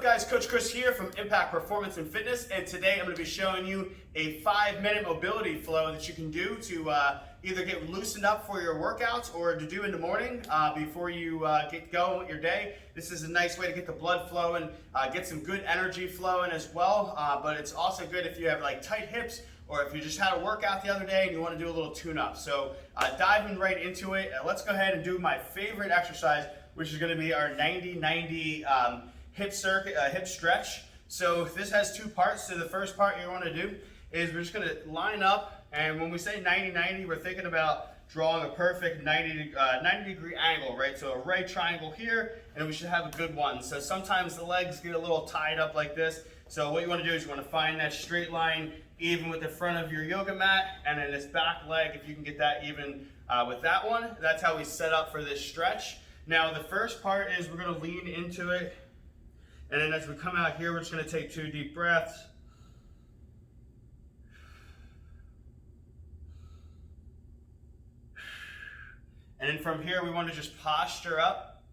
up guys, Coach Chris here from Impact Performance and Fitness, and today I'm going to be showing you a 5-minute mobility flow that you can do to either get loosened up for your workouts or to do in the morning before you get going with your day. This is a nice way to get the blood flowing, get some good energy flowing as well, but it's also good if you have like tight hips or if you just had a workout the other day and you want to do a little tune-up. So diving right into it, let's go ahead and do my favorite exercise, which is going to be our 90-90 hip stretch. So this has two parts. So the first part you want to do is we're just going to line up, and when we say 90-90, we're thinking about drawing a perfect 90 degree angle, right? So a right triangle here, and we should have a good one. So sometimes the legs get a little tied up like this. So what you want to do is you want to find that straight line even with the front of your yoga mat, and then this back leg, if you can get that even with that one. That's how we set up for this stretch. Now the first part is we're going to lean into it, and then as we come out here, we're just going to take 2 deep breaths. And then from here, we want to just posture up.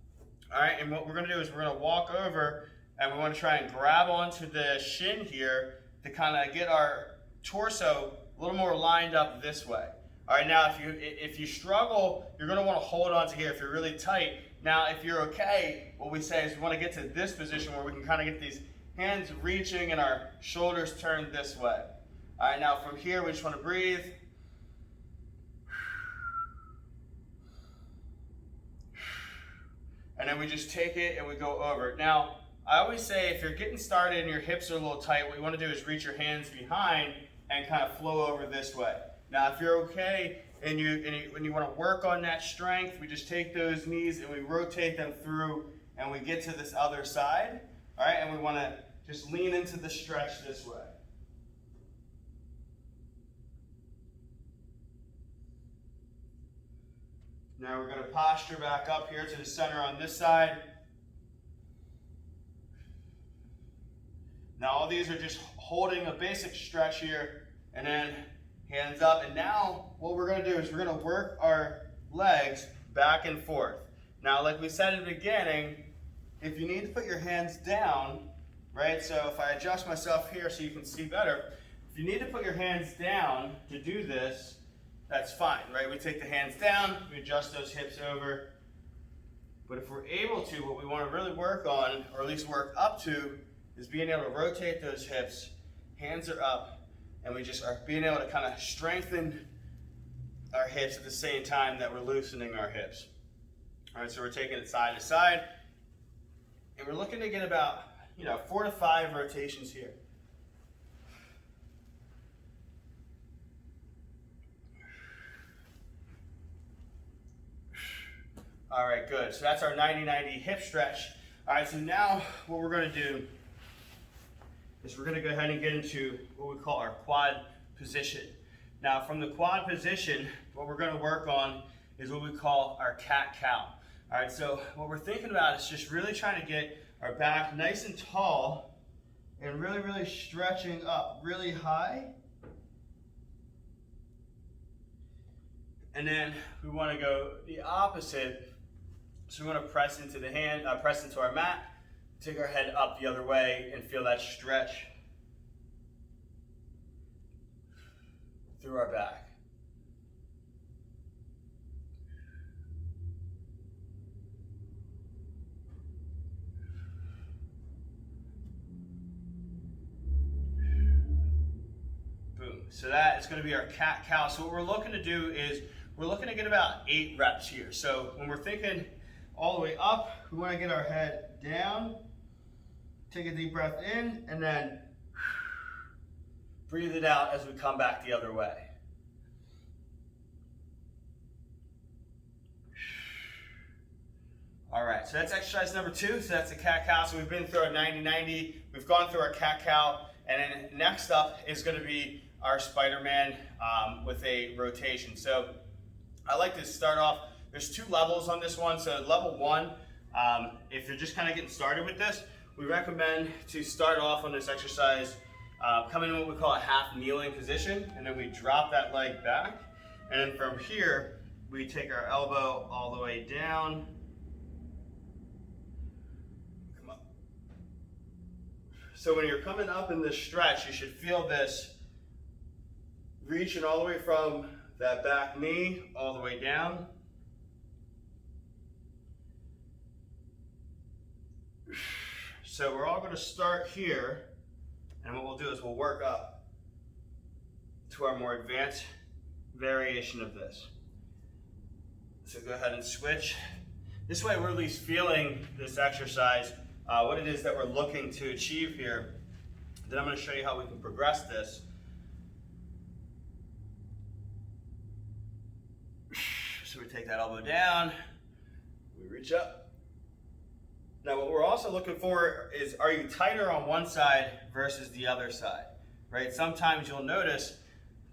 All right, and what we're going to do is we're going to walk over, and we want to try and grab onto the shin here to kind of get our torso a little more lined up this way. All right, now if you struggle, you're going to want to hold on to here if you're really tight. Now, if you're okay, what we say is we want to get to this position where we can kind of get these hands reaching and our shoulders turned this way. All right, now from here, we just want to breathe. And then we just take it and we go over it. Now, I always say if you're getting started and your hips are a little tight, what you want to do is reach your hands behind and kind of flow over this way. Now, if you're okay and when you want to work on that strength, we just take those knees and we rotate them through and we get to this other side. All right, and we want to just lean into the stretch this way. Now we're going to posture back up here to the center on this side. Now all these are just holding a basic stretch here, and then hands up. And now what we're going to do is we're going to work our legs back and forth. Now, like we said in the beginning, if you need to put your hands down, right? So if I adjust myself here so you can see better, if you need to put your hands down to do this, that's fine, right? We take the hands down, we adjust those hips over. But if we're able to, what we want to really work on, or at least work up to, is being able to rotate those hips, hands are up, and we just are being able to kind of strengthen our hips at the same time that we're loosening our hips. All right, so we're taking it side to side, and we're looking to get about 4 to 5 rotations here. All right, good. So that's our 90-90 hip stretch. All right, so now what we're going to do is we're going to go ahead and get into what we call our quad position. Now, from the quad position, what we're going to work on is what we call our cat-cow. All right, so what we're thinking about is just really trying to get our back nice and tall and really, really stretching up really high. And then we want to go the opposite. So we want to press into the hand, press into our mat, take our head up the other way and feel that stretch through our back. Boom. So that is going to be our cat-cow. So what we're looking to do is we're looking to get about 8 reps here. So when we're thinking all the way up, we want to get our head down, take a deep breath in, and then breathe it out as we come back the other way. All right, so that's exercise number 2. So that's the cat-cow. So we've been through our 90-90. We've gone through our cat-cow, and then next up is going to be our Spider-Man with a rotation. So I like to start off. There's 2 levels on this one. So level 1, if you're just kind of getting started with this, we recommend to start off on this exercise, come in what we call a half kneeling position, and then we drop that leg back. And then from here, we take our elbow all the way down, come up, So when you're coming up in this stretch, you should feel this reaching all the way from that back knee all the way down. So we're all going to start here, and what we'll do is we'll work up to our more advanced variation of this. So go ahead and switch. This way we're at least feeling this exercise, what it is that we're looking to achieve here. Then I'm going to show you how we can progress this. So we take that elbow down, we reach up. Now what we're also looking for is, are you tighter on one side versus the other side, right? Sometimes you'll notice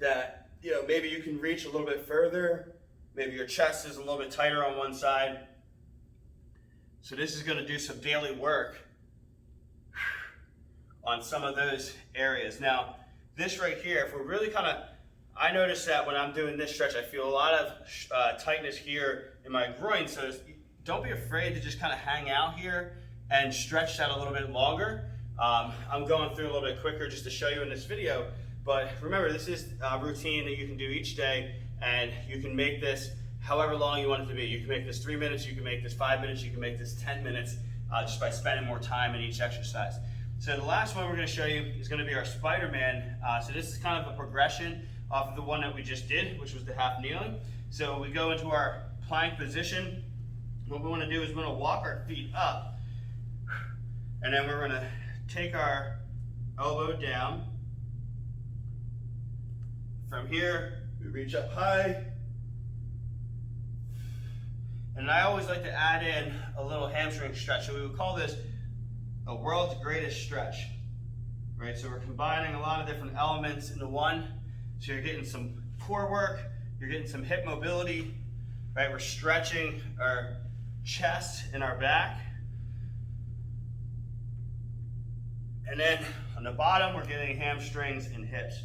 that, maybe you can reach a little bit further, maybe your chest is a little bit tighter on one side. So this is going to do some daily work on some of those areas. Now this right here, if we're really I notice that when I'm doing this stretch, I feel a lot of tightness here in my groin. So don't be afraid to just kind of hang out here and stretch that a little bit longer. I'm going through a little bit quicker just to show you in this video, but remember, this is a routine that you can do each day, and you can make this however long you want it to be. You can make this 3 minutes, you can make this 5 minutes, you can make this 10 minutes, just by spending more time in each exercise. So the last one we're going to show you is going to be our Spider-Man. So this is kind of a progression off of the one that we just did, which was the half kneeling. So we go into our plank position. What we want to do is we're going to walk our feet up, and then we're going to take our elbow down. From here, we reach up high. And I always like to add in a little hamstring stretch. So we would call this a world's greatest stretch, right? So we're combining a lot of different elements into one. So you're getting some core work, you're getting some hip mobility, right? We're stretching our chest and our back. And then on the bottom, we're getting hamstrings and hips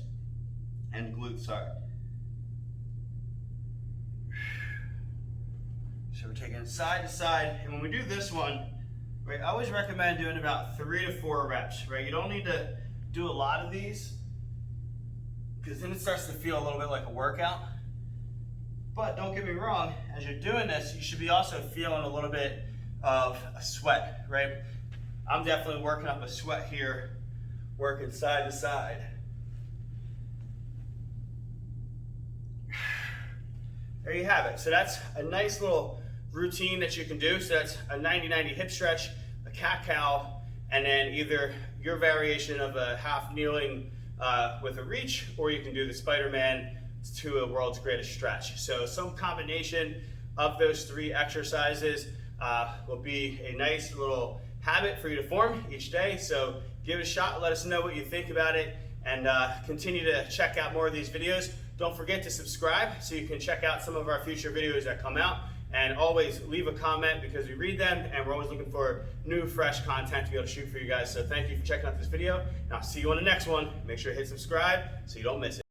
and glutes, sorry. So we're taking side to side, and when we do this one, right, I always recommend doing about 3 to 4 reps, right? You don't need to do a lot of these, because then it starts to feel a little bit like a workout. But don't get me wrong, as you're doing this, you should be also feeling a little bit of a sweat, right? I'm definitely working up a sweat here, working side to side. There you have it. So that's a nice little routine that you can do. So that's a 90-90 hip stretch, a cat-cow, and then either your variation of a half kneeling with a reach, or you can do the Spider-Man to a world's greatest stretch. So some combination of those 3 exercises will be a nice little habit for you to form each day. So give it a shot, let us know what you think about it, and continue to check out more of these videos. Don't forget to subscribe so you can check out some of our future videos that come out, and always leave a comment because we read them, and we're always looking for new, fresh content to be able to shoot for you guys. So thank you for checking out this video, and I'll see you on the next one. Make sure to hit subscribe so you don't miss it.